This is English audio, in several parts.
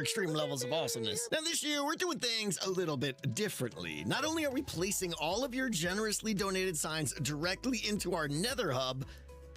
extreme levels of awesomeness. Now this year, we're doing things a little bit differently. Not only are we placing all of your generously donated signs directly into our Nether Hub,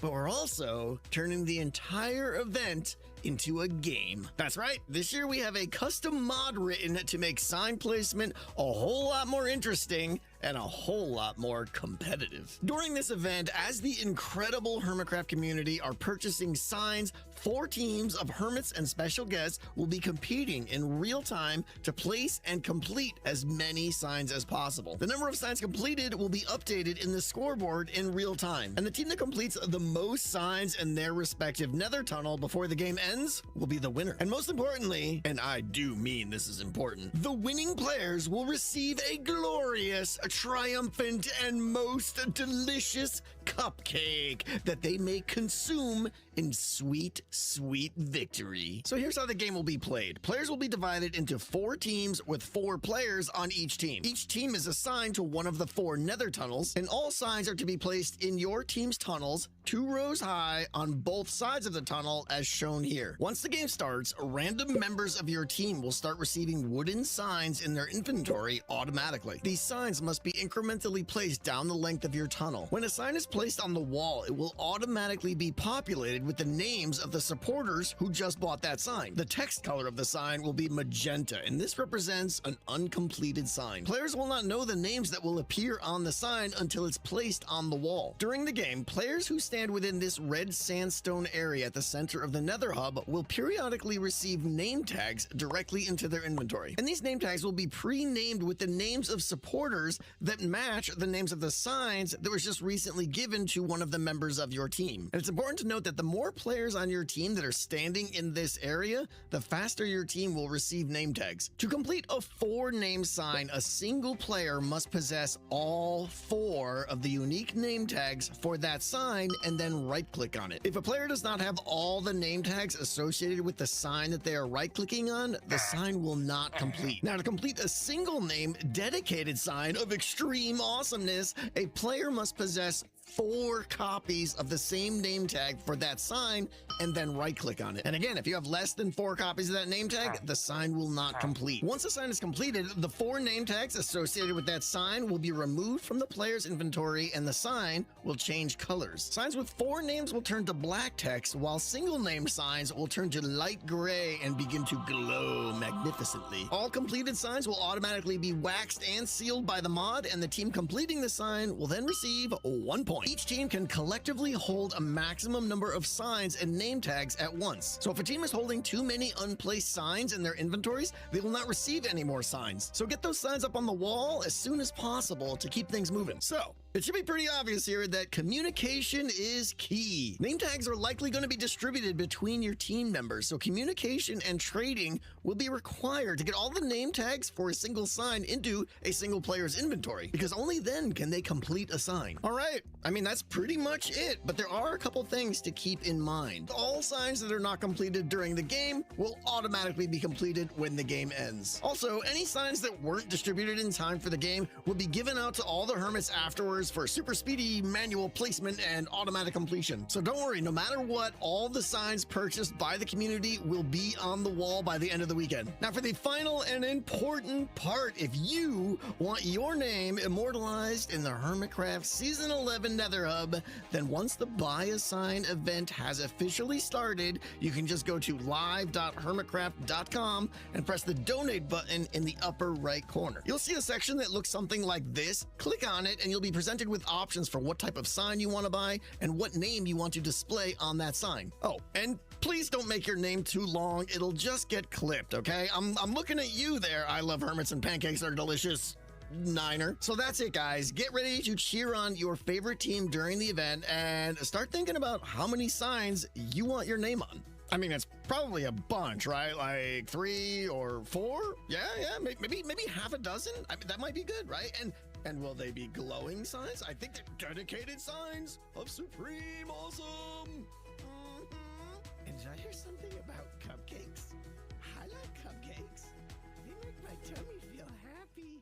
but we're also turning the entire event into a game. That's right, this year we have a custom mod written to make sign placement a whole lot more interesting and a whole lot more competitive. During this event, as the incredible Hermitcraft community are purchasing signs, 4 teams of hermits and special guests will be competing in real time to place and complete as many signs as possible. The number of signs completed will be updated in the scoreboard in real time, and the team that completes the most signs in their respective nether tunnel before the game ends will be the winner. And most importantly, and I do mean this is important, the winning players will receive a glorious, triumphant, and most delicious cupcake that they may consume in sweet, sweet victory. So here's how the game will be played. Players will be divided into 4 teams with 4 players on each team. Each team is assigned to one of the 4 nether tunnels, and all signs are to be placed in your team's tunnels 2 rows high on both sides of the tunnel as shown here. Once the game starts, random members of your team will start receiving wooden signs in their inventory automatically. These signs must be incrementally placed down the length of your tunnel. When a sign is placed on the wall, it will automatically be populated with the names of the supporters who just bought that sign. The text color of the sign will be magenta, and this represents an uncompleted sign. Players will not know the names that will appear on the sign until it's placed on the wall. During the game, players who stand within this red sandstone area at the center of the Nether Hub will periodically receive name tags directly into their inventory. And these name tags will be pre-named with the names of supporters that match the names of the signs that was just recently given to one of the members of your team. And it's important to note that the more players on your team that are standing in this area, the faster your team will receive name tags. To complete a 4-name sign, a single player must possess all 4 of the unique name tags for that sign and then right-click on it. If a player does not have all the name tags associated with the sign that they are right-clicking on, the sign will not complete. Now, to complete a single name dedicated sign of extreme awesomeness, a player must possess 4 copies of the same name tag for that sign and then right-click on it. And again, if you have less than 4 copies of that name tag, the sign will not complete. Once the sign is completed, the 4 name tags associated with that sign will be removed from the player's inventory and the sign will change colors. Signs with 4 names will turn to black text, while single name signs will turn to light gray and begin to glow magnificently. All completed signs will automatically be waxed and sealed by the mod, and the team completing the sign will then receive 1 point. Each team can collectively hold a maximum number of signs and name tags at once. So if a team is holding too many unplaced signs in their inventories, they will not receive any more signs. So get those signs up on the wall as soon as possible to keep things moving. So it should be pretty obvious here that communication is key. Name tags are likely going to be distributed between your team members, so communication and trading will be required to get all the name tags for a single sign into a single player's inventory, because only then can they complete a sign. All right, I mean, that's pretty much it, but there are a couple things to keep in mind. All signs that are not completed during the game will automatically be completed when the game ends. Also, any signs that weren't distributed in time for the game will be given out to all the hermits afterwards for super speedy manual placement and automatic completion. So don't worry, no matter what, all the signs purchased by the community will be on the wall by the end of the weekend. Now for the final and important part, if you want your name immortalized in the Hermitcraft Season 11 Nether Hub, then once the Buy a Sign event has officially started, you can just go to live.hermitcraft.com and press the donate button in the upper right corner. You'll see a section that looks something like this. Click on it and you'll be presented with options for what type of sign you want to buy and what name you want to display on that sign. Oh, and please don't make your name too long. It'll just get clipped, okay? I'm looking at you there. I love hermits and pancakes are delicious. Niner. So that's it, guys. Get ready to cheer on your favorite team during the event and start thinking about how many signs you want your name on. I mean, it's probably a bunch, right? Like 3 or 4? Yeah, maybe half a dozen. I mean, that might be good, right? And will they be glowing signs? I think they're dedicated signs of supreme awesome. And did I hear something about cupcakes? I like cupcakes. They make my tummy feel happy.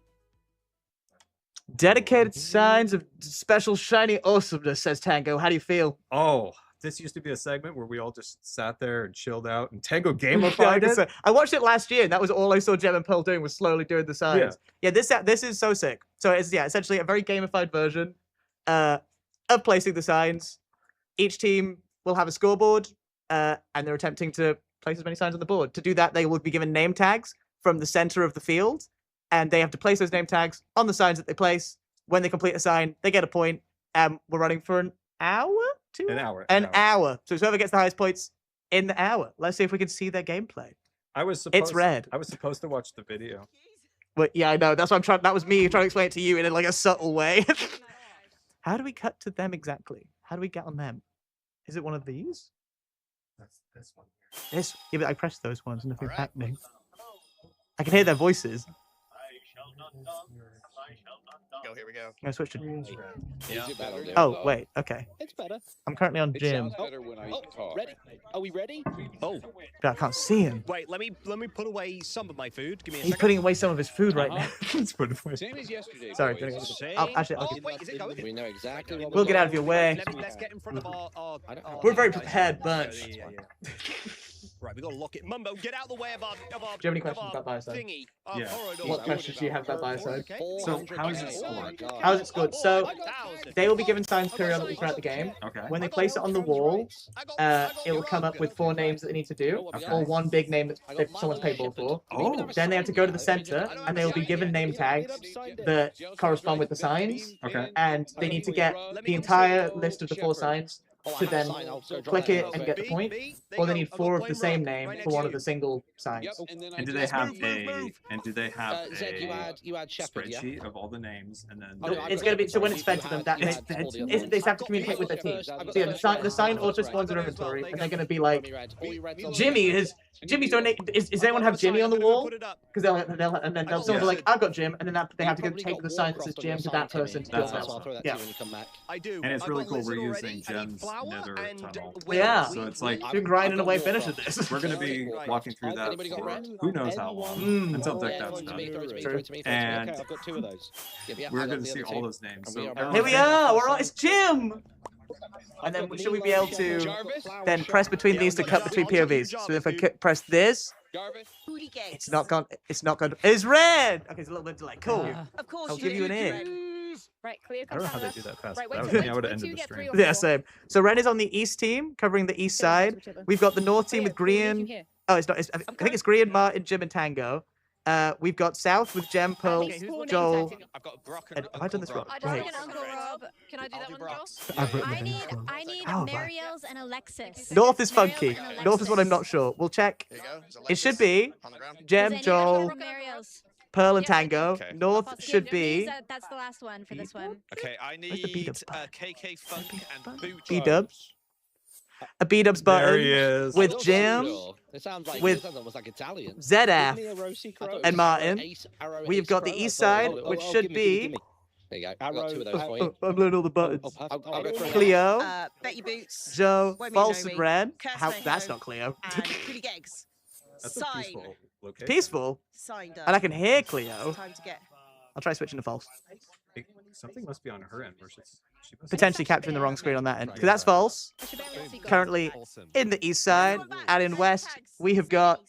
Dedicated signs of special shiny awesomeness, says Tango. How do you feel? Oh, this used to be a segment where we all just sat there and chilled out and Tango Yeah, gamified it. I watched it last year, and that was all I saw Gem and Pearl doing was slowly doing the signs. Yeah, this is so sick. So it's essentially a very gamified version of placing the signs. Each team will have a scoreboard, and they're attempting to place as many signs on the board. To do that, they will be given name tags from the center of the field, and they have to place those name tags on the signs that they place. When they complete a sign, they get a point. We're running for an hour? An hour. An hour. So whoever gets the highest points in the hour. Let's see if we can see their gameplay. It's red. I was supposed to watch the video. But yeah, I know. That's what I'm trying. That was me trying to explain it to you in like a subtle way. How do we cut to them exactly? How do we get on them? Is it one of these? That's this one. This. Yeah, but I pressed those ones. Nothing's happening. I can hear their voices. Go, here we go. I switched to. Yeah. Oh wait. Okay. It's better. I'm currently on It Jim. sounds better when I talk. Ready? Are we ready? Oh, I can't see him. Wait, let me put away some of my food. Give me a He's second. putting away some of his food right now. Let's put it away. same as yesterday. Sorry. boys. Actually, Oh, wait, is it going? We know exactly what We'll we're get out of your way. Let's get in front of our We're a very prepared bunch. Yeah. Right, we gotta lock it. Mumbo, get out of the way of our. Do you have any questions about Bioside? Thingy. Yeah. Corridor. What questions do you have about Bioside? Okay. So how is it Oh scored? my God. How's it scored? So I got 1,000. they will be given signs periodically throughout the game. Okay. When they place it on the wall, it will come up with 4 names that they need to do, or one big name that someone's paid more for. Oh. Then they have to go to the center, and they will be given name tags that correspond with the signs, Okay. and they need to get the entire list of the 4 signs to then click it and get the point, or they need 4 of the same name for one of the single signs. And do they have Zed, you a had Shepherd, yeah? spreadsheet of all the names and then? Oh, no, It's going to be, so when it's fed to them, that they have to communicate with their team. So yeah, the sign auto spawns in inventory, and they're going to be like, Jimmy's donated. Does anyone have Jimmy on the wall? Because and then someone will be like, I've got Jim, and then they have to go take the sign that says Jim to that person to do That's it. awesome. Yeah. I do. And it's I've really got cool. lizard We're already. using I need Jem's flour nether and tunnel. Yeah. So it's like You're grinding away finishing this. we're gonna be walking through that Anybody got for red? who knows how long Mm. until Oh, Deckdown's to me, done. throw it to me, True. throw it to me, throw it to me. And Okay, I've got 2 of those. Yeah, we're I got gonna the see other all 2. those names. And So we are everyone Here we think- are. We're on. It's Jim. And then should we be able to Jarvis? then press between these to cut between POVs? So if I press this, Jarvis? it's not gone. It's not gone. It's red. Okay, it's a little bit delayed. Cool. Of course, I'll give you an ear. Right, Cleo, I don't know how they come do that fast. Right, That wait would- till- I would wait have till ended you the get stream. 3 or Yeah, same. So red is on the east team, covering the east side. We've got the north team with green. Oh, it's not. I think it's green, Martin, Jim, and Tango. We've got south with Gem, Pearl, Okay, who's the Joel. name I've got Brock And- have I done this wrong? I just Right. like an Uncle Rob. Can I do that one, Joel? I've written I the need, names wrong. I need How have I? Mariel's and Alexis. North is Mariel funky. and North is what I'm not Alexis. sure. We'll check. Here you go. Is It should Alexis be on the ground? Does Gem, anyone Joel, have Mariel's? Pearl, and Yeah, I do. Tango. Okay. North Possibly. should These be are- That's the last one for this one. Okay, I Where's the need B-dubs button? KK Funk and Boot. B-dubs. A B-dubs There he button is. with Jim, It sounds like with it sounds almost like Italian. ZF, Give me a Rosie Crow. and Martin. Ace, arrow, We've ace, got the crow. east Oh, side, oh, which oh, should give me, be. There you go. I've got 2 of those for you. I've learned all the buttons. I've got 2 of those. Cleo, Betty Boots, Joe, Won't be False Nomi, and Red. Curse How? Mango, That's not Cleo. and Coolie Geggs. That's a Sign. peaceful location. Peaceful, Sign done. and I can hear Cleo. Time to get. I'll try switching to false. Something must be on her end. Where she must Potentially capturing the wrong screen on that end, because that's false. I should be able to see God. Currently Awesome. in the east side, and in west we have got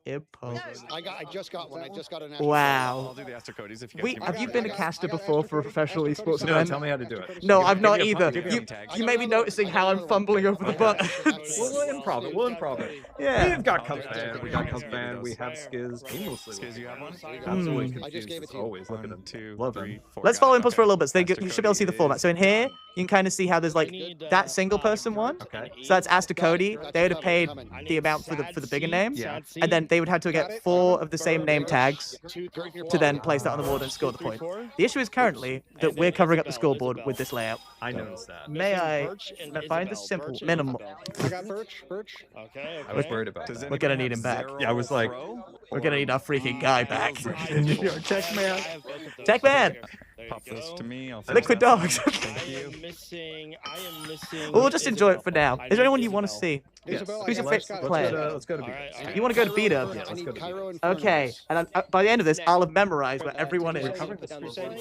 Impo. I just got one. I just got an. Wow. do the Astro Codies if you Have you been a caster before for a professional esports No, event? tell me how to do it. No, Give- I've give not me a either. give me a You, tag. you may be noticing how I'm fumbling over the Okay. buttons. We'll improv it. We'll improv it. Yeah. We've got Cubs fan. We got Cubs fan. We have Skiz. Aimlessly. Skiz, you have one? Absolutely Mm. I just confused. gave it as to you. always. Look at them. 1, 2, Love 3, them. 4. Let's follow impulse for a little bit, so you should be able to see the Astro format. So in Cody here, is- you can kind of see how there's like that single person one. Okay. So that's Asta Cody. They would have paid the amount for the bigger name, Yeah. and then they would have to get 4 of the same name tags to then place that on the board and score the point. The issue is currently that we're covering up the scoreboard with this layout. I noticed that. May I find the simple minimal? I got Birch. Okay. I was worried about Does that. We're gonna anybody need him have back. Zero Yeah, I was like- Pro? We're gonna need our freaking guy back. Tech man. Tech man. Pop this to me. I'll Liquid finish that. dogs. I am missing. Well, we'll just enjoy it for now. Is there anyone you want to see? Yes. Isabel, Who's I your got- favorite I got- player? Let's go to All B. right, all right. You want to go to beat up? Yeah, I let's need go to Cairo and Okay, Furnace. and by the end of this, I'll have memorized what everyone is. Covering the Crusade.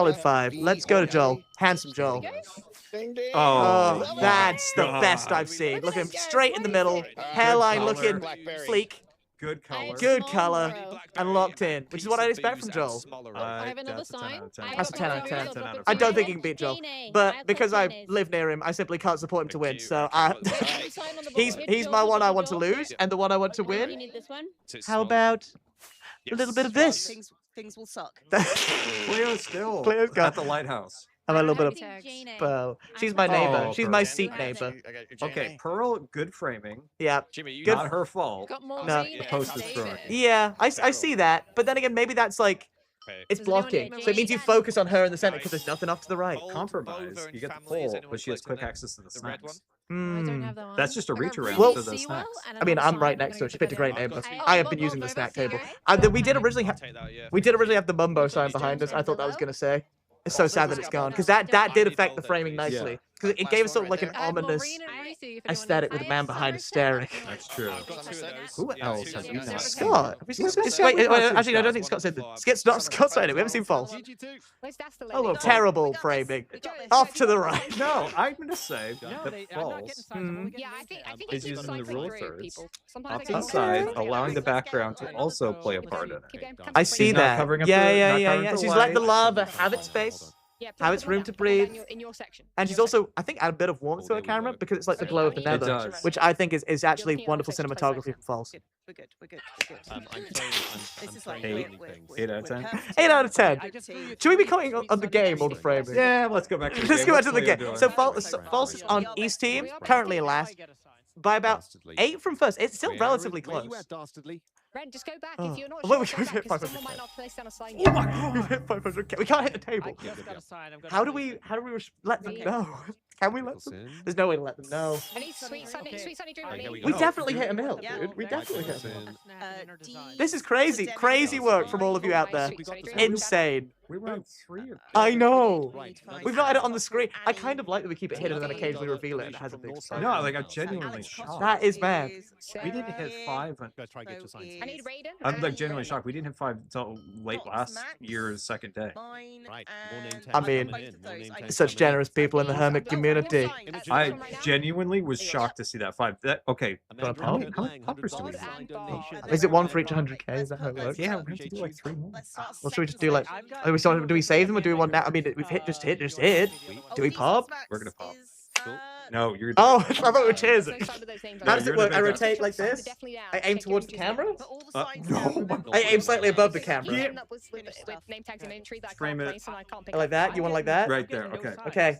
solid 5. Let's go to Joel. Handsome Joel. Ding, ding. Oh, That's the God. best I've seen. Look at him straight in the middle. Uh, Hairline good looking Blackberry. sleek. Good color. Good Small color. row. And locked in, which is what I'd expect from Joel. I have another That's a 10 sign. out of 10. I have That's a 10 out of 10. 10 out of I 10. don't think he can beat Joel. DNA. But I've because got I DNAs. live near him, I simply can't support him to win. Thank you. So Every sign on the board. he's Joel, my one I Joel, want to Joel. lose, and the one I want to You win. need this one. How about a little bit of this? Things will suck. Cleo's still Cleo's got- at the lighthouse. I'm a little bit of Jane A. Pearl. She's I'm my Pearl. neighbor. Oh, She's my Pearl. seat neighbor. Okay, Pearl, good framing. Yeah. Jimmy, you Good. Not her fault. Got more No. Jane The and post is David. throwing. Yeah, I see that. But then again, maybe that's like Okay. it's Does anyone blocking. get So it means you Jane? focus on her in the center because Nice. there's nothing off to the right. Bold, Compromise. Bovo and You get the family, is pole, anyone but she has collecting quick the- access to the the red snacks. one? I don't Hmm. have that one. That's just a I got reach around really to the Seawell snacks. and I mean, another I'm right sign. next to her. I'm She gonna picked a get great it. neighbor. Hey, I have oh, been oh, using the Bovo, snack see you, table. right? We did originally I'll have take that, yeah. we did originally have the Mumbo sign behind us. I thought that was gonna say. It's so sad that it's gone because that did affect the framing nicely because it gave us sort of like an ominous aesthetic with a man behind us staring. That's true. I've got two of those. Who Yeah, else two has of used those. that? Scott, have we seen Scott? Yeah, Wait, we've not seen actually, no, I don't Scott. think Scott said that. Scott said it. We haven't seen false. Oh, Terrible framing. Off to the right. No, I'm gonna say No, that I'm not getting false signs. I'm only Mm. getting Yeah, I think is it's using the cycling rule through thirds people. off Sometimes to the they side, don't- allowing the background to also play a part in it. Keep going, come I to see She's not that. covering up Yeah, the- yeah, not yeah, covering yeah. the She's let the light. lava have its space. Yeah, Have put its them room down, to put them down breathe. in your section. And she's also, I think, add a bit of warmth to her camera because it's like the glow of the It nether, does. which I think is actually looking at wonderful our section cinematography from false. We're good. We're good. I'm playing. This is like Eight. we're 8 out of 10. perfect. 8 out of 10. I just threw you Should we be three coming on the sweet game or the Sunday framing? Yeah, let's go back to the Let's game. go back What's to the Cleo game. doing? So false is on East team, currently in last, by about 8 from first. It's still relatively close. Ren, just go back Oh. if you're not Oh, sure. wait, Go we back, hit 'cause 500K. someone might not place down a sign. Oh my god, we've hit 500K. We can't hit the I table. just got a sign. I'm gonna How do place we it. let them Okay. know? Can we let them? There's no way to let them know. I need sweet sunny, sweet sunny dream. Okay, please. We No. definitely hit a mill, Yeah. dude. We definitely hit a mill. D- This is crazy. Academic Crazy work from all of you out there. Sweet sunny dream. Insane. We were 3 or I know. Right. We've not had it on the screen. I kind of like that we keep it hidden and then occasionally reveal it and it has a big spike. No, like I'm genuinely Alex shocked. Costa That is mad. We didn't hit 5. So I need Raiden. I'm like genuinely shocked. We didn't hit 5 until late last Max. year's second day. Mine Right, and more name I tags mean, coming in, more name tags Such coming in. generous people in the hermit community. I genuinely was shocked to see that 5. That okay. Got a How pop? many poppers do we God need? and Is it one for each 100K? Is that how it works? Yeah, we have to do like 3 more. Or should we just do like? Do we save them or do we want now? I mean, we've hit. Do we pop? We're gonna pop. No, you're. Oh, I thought we were cheers. So some of those names How are- does you're it the work? I big guy. rotate like this. Definitely down. I aim Check your towards the images. camera. Put all the Uh, signs no, down. my I aim slightly above the camera. You end up with name tags and entry that I Frame can't it. place and I can't pick Like up. that? You want like that? Right there. Okay. Okay.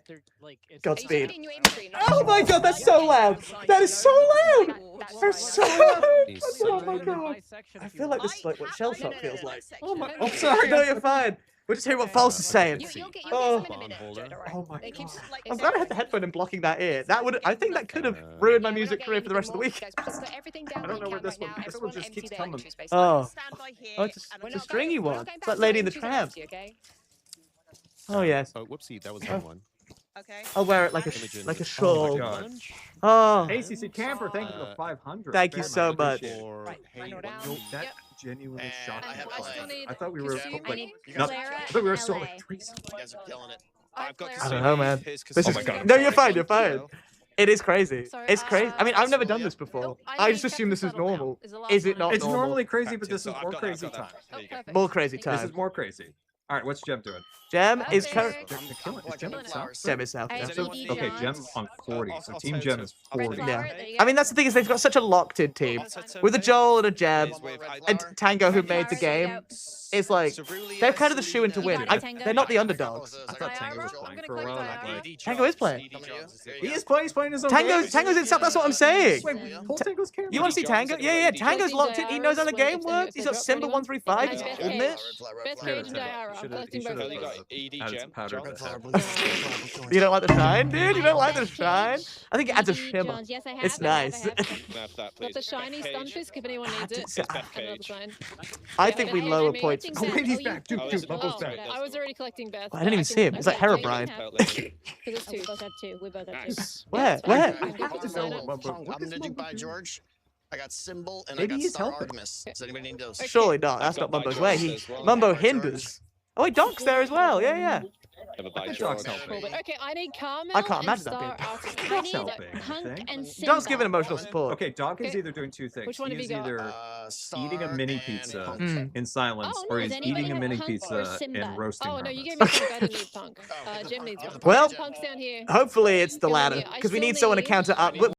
Godspeed. Are you putting your imagery, not Oh your- my god, that's so loud. That is so loud. That's That's right. so loud. Please. Oh my god. I feel like this is like what shell shock feels like. Oh my. Oh, sorry. No, you're fine. We're just hearing what False is saying. You'll get Oh. some in a minute, Joe, don't worry. Oh my It keeps- God. I'm glad I had the headphone and blocking that ear. That would. I think that could have ruined my music career for the rest of the week. Guys, just put everything down I don't you know where can this right one- now. this one Everyone just empty keeps their coming. entry space. Oh. Stand by here. Oh, it's a and it's a stringy We're not one. going It's back like to Lady in the entries that are Tramp. empty, okay? Oh yes. Oh, whoopsie, that was the one. Okay. I'll wear it like a Imogen. like a Oh shawl. my god. Oh. ACC Camper, thank you for 500. Thank you Very so much. appreciate it. Or Right, hey, mine are down. No, that Yep. genuinely And shocked I me. have I still like- need I thought we were Christine. like, I need not, Clara I thought we were and still LA. like 3. You guys are killing it. I've got I don't know, man. Here's This Oh is my God. no, you're fine. You're fine. It is crazy. Sorry, It's crazy. I mean, I've never done yeah. this before. Nope, I just need assume this is Captain Subtle now. normal. Is the last Is it one. not It's normal? normally crazy, but Active, this so is I've more got that, crazy I've got time. that. There you go. perfect. More crazy Thank you. This time. is more crazy. All right, what's Jem doing? Gem is Perfect. current. Jem, you're killing it. Is Jem Watching at the South? flowers. Gem is south. I Yeah. have So- ED Okay, Giants. Gem's on 40, so I'll Team tell Jem you. is Red 40. flower, Yeah. there you I go. mean, that's the thing is they've got such a locked-in team with a Joel and a Gem and Tango who made the game. It's like they're kind of the shoe in to win. They're not the underdogs. I thought Tango was playing for a while. Like, Tango is playing. he is playing. He's playing his own Tango's game. in south. That's what I'm saying. Wait, pull Tango's camera. You want to see Tango? Yeah, yeah. Tango's locked in. He knows how the game works. He's got Simba 135. He's holding it. Best Yeah, cage and Diara. I'm should've- collecting he both should've of You these. got ED Add Gem. some powder John. to that. You don't like the shine, dude? You don't like the shine? I think it adds a ED shimmer. Johns. Yes, I have. It's I have, nice. I have. Have that, Got please. the shiny Page. Stunfisk if anyone needs it. It's Beth Another Page. sign. I Yeah, think we and lower I'm points. collecting Oh, Beth. wait, he's you back. put Dude, it dude, as Bubbles well. back. I was already collecting Beth. I didn't even see him. It's like Herobrine. Because it's two. We both had two. We both had two. Nice. Where? Yeah, Where? it's fine. I have to Sign know up. what What I'm does gonna do Mumbo by do? George. I got Symbol and Maybe I got he's Star helping. Artemis. Does anybody need those? Surely not. That's not Mumbo's way. Mumbo hinders. Oh wait, Donc's there as well. Yeah, yeah. Never by Dock's George. helping. Cool, but okay, I need Carmel I can't and imagine that Star being- out of Dock's I need helping, I Punk think. and Simba. Dock's giving emotional support. Okay, Doc is Okay. either doing two things. Which one he have is you got? either eating a Star mini and pizza Punk. in silence, Oh, or no, he's does anybody eating a have mini Punk or pizza Simba? and roasting Oh no, you Hermes. gave me Punk. I don't need Punk. Jim needs Punk. Well- Punk's down here. Hopefully it's the Go on latter here. I because we still need someone to need- counter up.